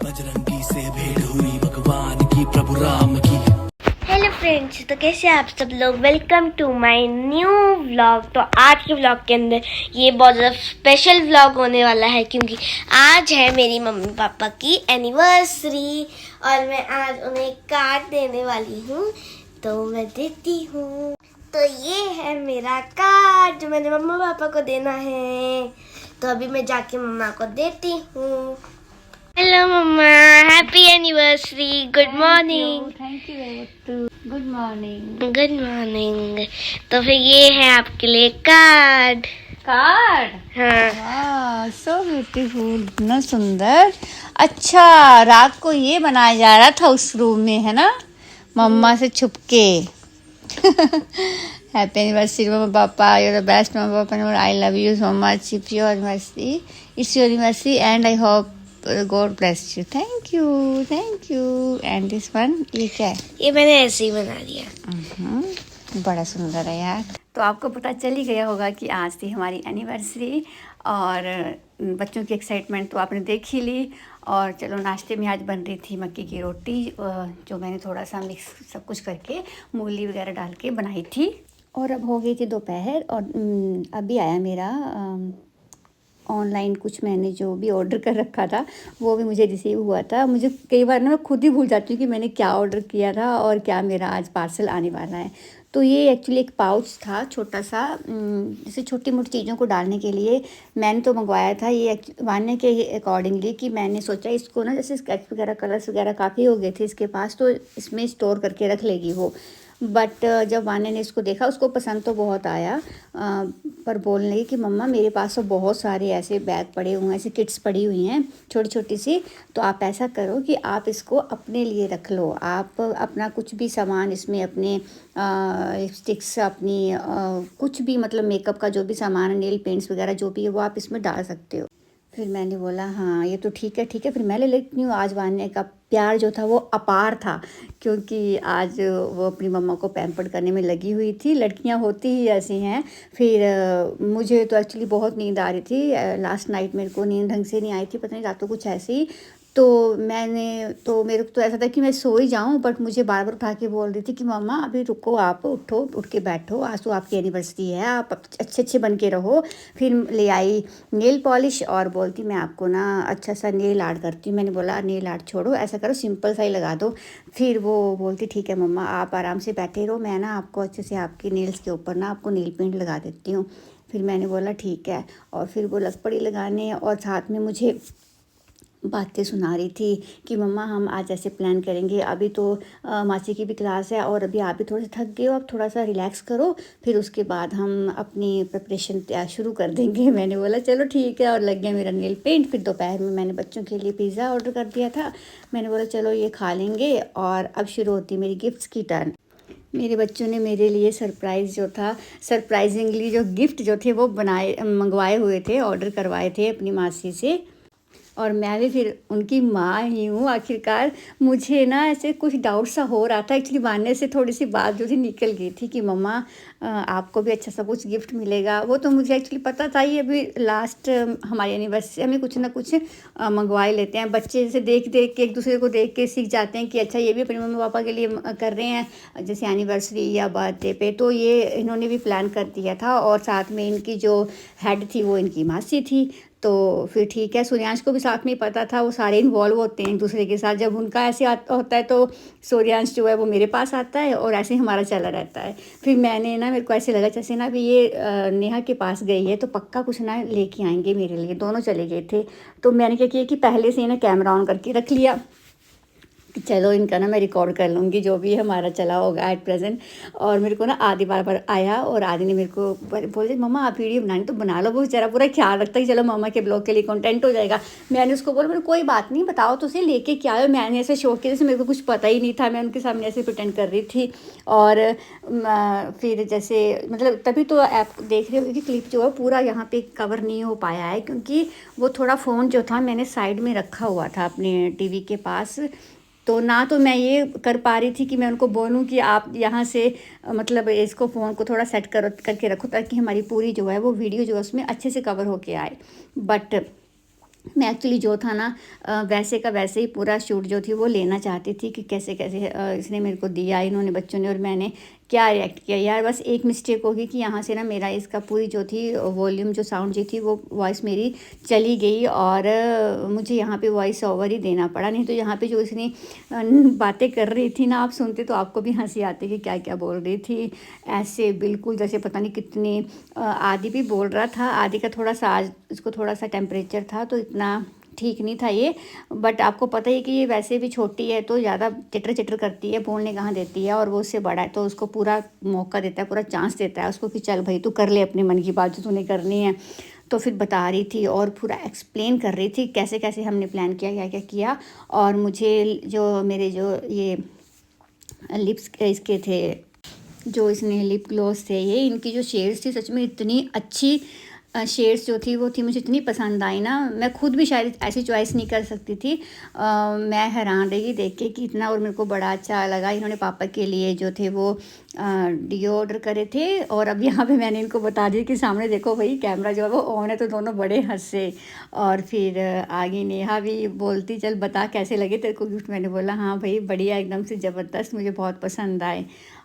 बजरंगी से भेंट हुई भगवान की प्रभु राम की। हेलो फ्रेंड्स, तो कैसे आप सब लोग। Welcome to my new vlog. तो आज के व्लॉग के अंदर ये बहुत ज़्यादा स्पेशल व्लॉग होने वाला है, क्योंकि आज है मेरी मम्मी पापा की एनिवर्सरी और मैं आज उन्हें कार्ड देने वाली हूँ। तो मैं देती हूँ। तो ये है मेरा कार्ड जो मैंने मम्मा पापा को देना है। तो अभी मैं जाके मम्मा को देती हूँ। Hello mama, happy anniversary, good morning. Thank you. Good morning. Good morning. तो फिर ये है आपके लिए कार्ड। हाँ, वाह, सो ब्यूटीफुल, इतना सुंदर। अच्छा, रात को ये बनाया जा रहा था उस रूम में, है ना, मम्मा से छुपके। हैप्पी एनिवर्सरी मम्मा पापा, यू आर द बेस्ट मम्मा पापा, I love you so much. It's your anniversary, it's your anniversary and I hope God bless you. Thank you, thank you. And this one, ये क्या है? ये मैंने ऐसे ही बना दिया। बड़ा सुंदर है यार। तो आपको पता चल ही गया होगा कि आज थी हमारी एनिवर्सरी और बच्चों की एक्साइटमेंट तो आपने देख ही ली। और चलो, नाश्ते में आज बन रही थी मक्की की रोटी, जो मैंने थोड़ा सा मिक्स सब कुछ करके मूली वगैरह डाल के बनाई थी। और अब हो गई थी दोपहर और अभी आया मेरा ऑनलाइन कुछ मैंने जो भी ऑर्डर कर रखा था वो भी मुझे रिसीव हुआ था। मुझे कई बार ना मैं खुद ही भूल जाती हूँ कि मैंने क्या ऑर्डर किया था और क्या मेरा आज पार्सल आने वाला है। तो ये एक्चुअली एक पाउच था छोटा सा, जैसे छोटी मोटी चीज़ों को डालने के लिए मैंने तो मंगवाया था। ये मानने के अकॉर्डिंगली कि मैंने सोचा इसको ना, जैसे स्केच वगैरह कलर्स वगैरह काफ़ी हो गए थे इसके पास, तो इसमें स्टोर करके रख लेगी वो। बट जब वान्या ने इसको देखा उसको पसंद तो बहुत आया, पर बोलने लगी कि मम्मा मेरे पास तो बहुत सारे ऐसे बैग पड़े हुए हैं, ऐसे किट्स पड़ी हुई हैं छोटी छोटी सी। तो आप ऐसा करो कि आप इसको अपने लिए रख लो, आप अपना कुछ भी सामान इसमें, अपने लिपस्टिक्स, अपनी कुछ भी मतलब मेकअप का जो भी सामान है, नेल पेंट्स वगैरह जो भी है वो आप इसमें डाल सकते हो। फिर मैंने बोला हाँ ये तो ठीक है ठीक है, फिर मैं ले लेती हूँ। आज वान्या का प्यार जो था वो अपार था, क्योंकि आज वो अपनी मम्मा को पैम्पर्ड करने में लगी हुई थी। लड़कियां होती ही ऐसी हैं। फिर मुझे तो एक्चुअली बहुत नींद आ रही थी लास्ट नाइट, मेरे को नींद ढंग से नहीं आई थी, पता नहीं रात को कुछ ऐसे ही। तो मेरे को तो ऐसा था कि मैं सो ही जाऊं, बट मुझे बार बार उठा के बोल रही थी कि मम्मा अभी रुको, आप उठो, उठ के बैठो, आज तो आपकी एनिवर्सरी है, आप अच्छे अच्छे बन के रहो। फिर ले आई नेल पॉलिश और बोलती मैं आपको ना अच्छा सा नेल आर्ट करती हूँ। मैंने बोला नेल आर्ट छोड़ो, ऐसा करो सिंपल सा ही लगा दो। फिर वो बोलती ठीक है मम्मा आप आराम से बैठे रहो, मैं ना आपको अच्छे से आपकी नेल्स के ऊपर ना आपको नेल पेंट लगा देती हूँ। फिर मैंने बोला ठीक है, और फिर वो लग पड़ी लगाने, और साथ में मुझे बातें सुना रही थी कि मम्मा हम आज ऐसे प्लान करेंगे, अभी तो मासी की भी क्लास है और अभी आप भी थोड़ा सा थक गए हो, आप थोड़ा सा रिलैक्स करो, फिर उसके बाद हम अपनी प्रिपरेशन तैयार शुरू कर देंगे। मैंने बोला चलो ठीक है, और लग गया मेरा नेल पेंट। फिर दोपहर में मैंने बच्चों के लिए पिज़्ज़ा ऑर्डर कर दिया था। मैंने बोला चलो ये खा लेंगे, और अब शुरू होती मेरी गिफ्ट्स की टर्न। मेरे बच्चों ने मेरे लिए सरप्राइज़ जो था, सरप्राइजिंगली जो गिफ्ट जो थे वो मंगवाए हुए थे, ऑर्डर करवाए थे अपनी मासी से। और मैं भी फिर उनकी माँ ही हूँ आखिरकार। मुझे ना ऐसे कुछ डाउट सा हो रहा था एक्चुअली, वान्या से थोड़ी सी बात जो थी निकल गई थी कि मम्मा आपको भी अच्छा सा कुछ गिफ्ट मिलेगा। वो तो मुझे एक्चुअली पता था ही, अभी लास्ट हमारी एनिवर्सरी हमें कुछ ना कुछ मंगवा ही लेते हैं बच्चे, जैसे देख देख के एक दूसरे को देख के सीख जाते हैं कि अच्छा ये भी अपने मम्मी पापा के लिए कर रहे हैं, जैसे एनिवर्सरी या बर्थडे पे। तो ये इन्होंने भी प्लान कर दिया था, और साथ में इनकी जो हेड थी वो इनकी मासी थी। तो फिर ठीक है, सूर्यांश को भी साथ में ही पता था, वो सारे इन्वॉल्व होते हैं एक दूसरे के साथ। जब उनका ऐसे होता है तो सूर्यांश जो है वो मेरे पास आता है, और ऐसे ही हमारा चला रहता है। फिर मेरे को ऐसे लगा जैसे ना भी ये नेहा के पास गई है तो पक्का कुछ ना लेके आएंगे मेरे लिए। दोनों चले गए थे, तो मैंने क्या किया कि पहले से ही ना कैमरा ऑन करके रख लिया कि चलो इनका ना मैं रिकॉर्ड कर लूँगी जो भी हमारा चला होगा एट प्रेजेंट। और मेरे को ना आदि बार बार आया, और आदि ने मेरे को बोले मम्मा आप वीडियो बनानी तो बना लो। वो बेचारा पूरा ख्याल रखता है कि चलो मम्मा के ब्लॉग के लिए कंटेंट हो जाएगा। मैंने उसको बोला मेरे कोई बात नहीं, बताओ तो सही लेके क्या आए। मैंने ऐसे शौक के जैसे मेरे को कुछ पता ही नहीं था, मैं उनके सामने ऐसे प्रिटेंड कर रही थी। और फिर जैसे मतलब तभी तो आप देख रहे हो कि क्लिप जो है पूरा यहाँ पे कवर नहीं हो पाया है, क्योंकि वो थोड़ा फ़ोन जो था मैंने साइड में रखा हुआ था अपने टीवी के पास। तो ना तो मैं ये कर पा रही थी कि मैं उनको बोलूँ कि आप यहाँ से मतलब इसको फ़ोन को थोड़ा सेट करो करके रखो, ताकि हमारी पूरी जो है वो वीडियो जो है उसमें अच्छे से कवर होके आए। बट मैं एक्चुअली जो था ना वैसे का वैसे ही पूरा शूट जो थी वो लेना चाहती थी कि कैसे कैसे इसने मेरे को दिया, इन्होंने बच्चों ने, और मैंने क्या रिएक्ट किया। यार बस एक मिस्टेक होगी कि यहाँ से ना मेरा इसका पूरी जो थी वॉल्यूम, जो साउंड जो थी, वो वॉइस मेरी चली गई और मुझे यहाँ पे वॉइस ओवर ही देना पड़ा। नहीं तो यहाँ पे जो इसने बातें कर रही थी ना, आप सुनते तो आपको भी हंसी आती कि क्या क्या बोल रही थी। ऐसे बिल्कुल जैसे पता नहीं कितनी आदि भी बोल रहा था। आदि का थोड़ा सा आज इसको थोड़ा सा टेम्परेचर था तो इतना ठीक नहीं था ये। बट आपको पता ही कि ये वैसे भी छोटी है तो ज़्यादा चिटर चिटर करती है, बोलने कहाँ देती है। और वो उससे बड़ा है तो उसको पूरा मौका देता है, पूरा चांस देता है उसको कि चल भाई तू कर ले अपने मन की बात जो तूने करनी है। तो फिर बता रही थी और पूरा एक्सप्लेन कर रही थी कैसे कैसे हमने प्लान किया, क्या क्या किया। और मुझे जो मेरे जो ये लिप्स इसके थे, जो इसने लिप ग्लॉस थे, ये इनकी जो शेड्स थी सच में इतनी अच्छी शेड्स जो थी वो थी, मुझे इतनी पसंद आई ना। मैं खुद भी शायद ऐसी चॉइस नहीं कर सकती थी। मैं हैरान रही देख के कि इतना, और मेरे को बड़ा अच्छा लगा। इन्होंने पापा के लिए जो थे वो डिओ ऑर्डर करे थे। और अब यहाँ पे मैंने इनको बता दिया कि सामने देखो भाई कैमरा जो है वो ऑन है, तो दोनों बड़े हंसे। और फिर आगे नेहा भी बोलती चल बता कैसे लगे तेरे को गिफ्ट। मैंने बोला हाँ भाई बढ़िया, एकदम से ज़बरदस्त, मुझे बहुत पसंद आए।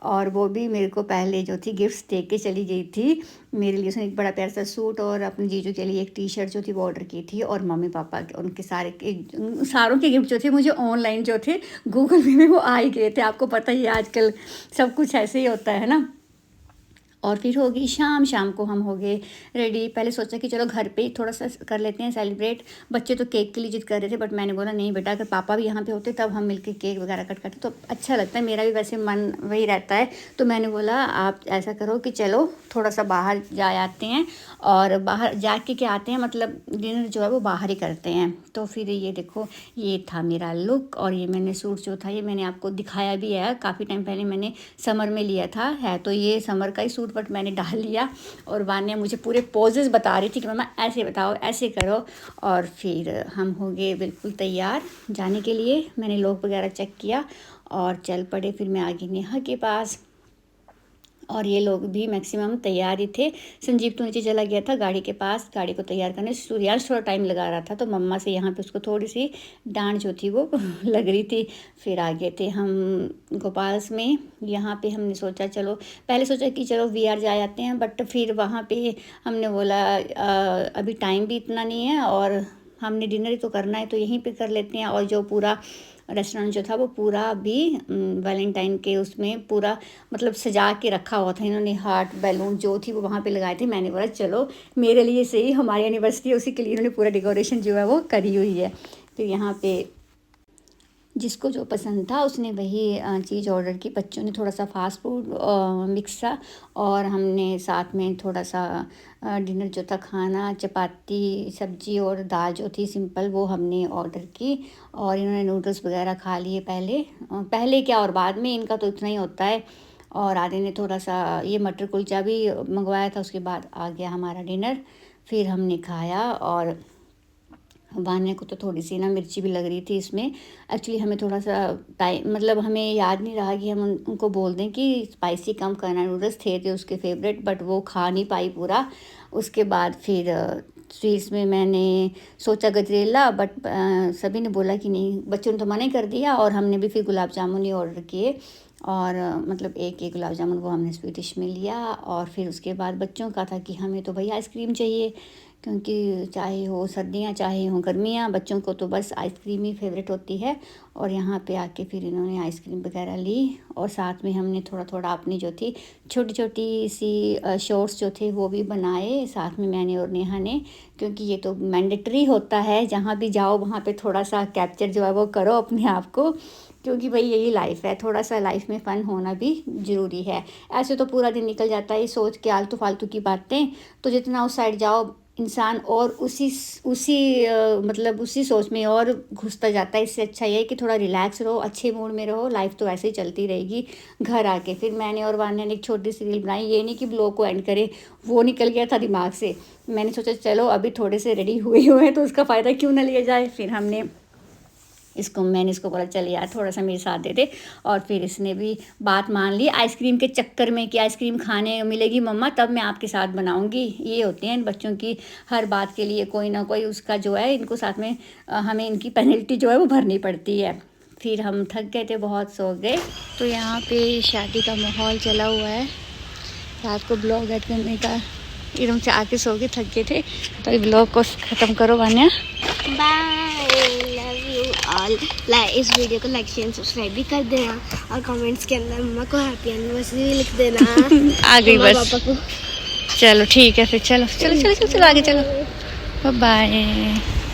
और वो भी मेरे को पहले जो थी गिफ्ट्स दे के चली गई थी। मेरे लिए उसने एक बड़ा प्यारा सा सूट और अपने जीजू के लिए एक टी शर्ट जो थी वो ऑर्डर की थी। और मम्मी पापा के उनके सारों के गिफ्ट जो थे मुझे ऑनलाइन जो थे गूगल पे में वो आ ही गए थे। आपको पता ही है आजकल सब कुछ ऐसे ही होता है ना। और फिर होगी शाम, शाम को हम हो गए रेडी। पहले सोचा कि चलो घर पे ही थोड़ा सा कर लेते हैं सेलिब्रेट। बच्चे तो केक के लिए जिद कर रहे थे बट मैंने बोला नहीं बेटा, अगर पापा भी यहाँ पे होते तब हम मिलके केक वगैरह कट करते तो अच्छा लगता है, मेरा भी वैसे मन वही रहता है। तो मैंने बोला आप ऐसा करो कि चलो थोड़ा सा बाहर जा आते हैं, और बाहर जा के क्या आते हैं, मतलब डिनर जो है वो बाहर ही करते हैं। तो फिर ये देखो ये था मेरा लुक। और ये मैंने सूट जो था ये मैंने आपको दिखाया भी है, काफ़ी टाइम पहले मैंने समर में लिया था। है तो ये समर का ही सूट बट मैंने डाल लिया। और वान्या मुझे पूरे पोजेस बता रही थी कि मम्मा ऐसे बताओ, ऐसे करो। और फिर हम हो गए बिल्कुल तैयार जाने के लिए। मैंने लॉक वगैरह चेक किया और चल पड़े। फिर मैं आ गई नेहा के पास और ये लोग भी मैक्सिमम तैयार ही थे। संजीव तो नीचे चला गया था गाड़ी के पास गाड़ी को तैयार करने। सूर्यांश थोड़ा टाइम लगा रहा था तो मम्मा से यहाँ पे उसको थोड़ी सी डांट जो थी वो लग रही थी। फिर आ गए थे हम गोपाल्स में। यहाँ पे हमने सोचा चलो, पहले सोचा कि चलो वीआर जा आते हैं, बट फिर वहाँ पे हमने बोला अभी टाइम भी इतना नहीं है और हमने डिनर ही तो करना है तो यहीं पे कर लेते हैं। और जो पूरा रेस्टोरेंट जो था वो पूरा भी वैलेंटाइन के उसमें पूरा मतलब सजा के रखा हुआ था। इन्होंने हार्ट बैलून जो थी वो वहाँ पे लगाए थे। मैंने बोला चलो मेरे लिए सही, हमारी एनिवर्सरी है उसी के लिए इन्होंने पूरा डेकोरेशन जो है वो करी हुई है। तो यहाँ पे जिसको जो पसंद था उसने वही चीज़ ऑर्डर की। बच्चों ने थोड़ा सा फास्ट फूड मिक्स था और हमने साथ में थोड़ा सा डिनर जो था खाना, चपाती सब्जी और दाल जो थी सिंपल वो हमने ऑर्डर की। और इन्होंने नूडल्स वगैरह खा लिए पहले क्या और बाद में, इनका तो इतना ही होता है। और आदि ने थोड़ा सा ये मटर कुलचा भी मंगवाया था। उसके बाद आ गया हमारा डिनर। फिर हमने खाया और वान्या को तो थोड़ी सी ना मिर्ची भी लग रही थी इसमें। एक्चुअली हमें थोड़ा सा टाइम मतलब हमें याद नहीं रहा कि हम उनको बोल दें कि स्पाइसी कम करना। नूडल्स थे उसके फेवरेट बट वो खा नहीं पाई पूरा। उसके बाद फिर स्वीट्स में मैंने सोचा गजरेला बट सभी ने बोला कि नहीं, बच्चों ने तो मना ही कर दिया। और हमने भी फिर गुलाब जामुन ही ऑर्डर किए और मतलब एक गुलाब जामुन वो हमने स्वीट डिश में लिया। और फिर उसके बाद बच्चों का था कि हमें तो भाई आइसक्रीम चाहिए, क्योंकि चाहे हो सर्दियाँ चाहे हो गर्मियाँ बच्चों को तो बस आइसक्रीम ही फेवरेट होती है। और यहाँ पे आके फिर इन्होंने आइसक्रीम वगैरह ली और साथ में हमने थोड़ा थोड़ा अपनी जो थी छोटी छोटी सी शॉर्ट्स जो थे वो भी बनाए साथ में मैंने और नेहा ने, क्योंकि ये तो मैंडेटरी होता है जहाँ भी जाओ वहाँ पे थोड़ा सा कैप्चर जो है वो करो अपने आप को, क्योंकि भाई यही लाइफ है, थोड़ा सा लाइफ में फ़न होना भी ज़रूरी है। ऐसे तो पूरा दिन निकल जाता है सोच के आलतू फालतू की बातें। तो जितना उस साइड जाओ इंसान और मतलब उसी सोच में और घुसता जाता है। इससे अच्छा ये है कि थोड़ा रिलैक्स रहो, अच्छे मूड में रहो, लाइफ तो वैसे ही चलती रहेगी। घर आके फिर मैंने और वान्या ने एक छोटी सी रील बनाई, ये नहीं कि ब्लॉग को एंड करें, वो निकल गया था दिमाग से। मैंने सोचा चलो अभी थोड़े से रेडी हुए हैं तो उसका फ़ायदा क्यों ना लिया जाए। फिर हमने इसको मैंने इसको बोला चल यार थोड़ा सा मेरे साथ दे दे, और फिर इसने भी बात मान ली आइसक्रीम के चक्कर में कि आइसक्रीम खाने मिलेगी मम्मा तब मैं आपके साथ बनाऊंगी। ये होते हैं इन बच्चों की, हर बात के लिए कोई ना कोई उसका जो है, इनको साथ में हमें इनकी पेनल्टी जो है वो भरनी पड़ती है। फिर हम थक गए थे बहुत, सो गए। तो यहाँ पे शादी का माहौल चला हुआ है, रात को ब्लॉग एड करने का एकदम से आके सो गए, थक गए थे। तो ब्लॉग को ख़त्म करो Vanya. Bye, love you all. इस वीडियो को लाइक शेयर सब्सक्राइब भी कर देना और कमेंट्स के अंदर मम्मा को हैप्पी एनिवर्सरी लिख देना। आ गई बस, पापा को। चलो ठीक है फिर, चलो चलो चलो चलो, चलो आगे चलो, बाय।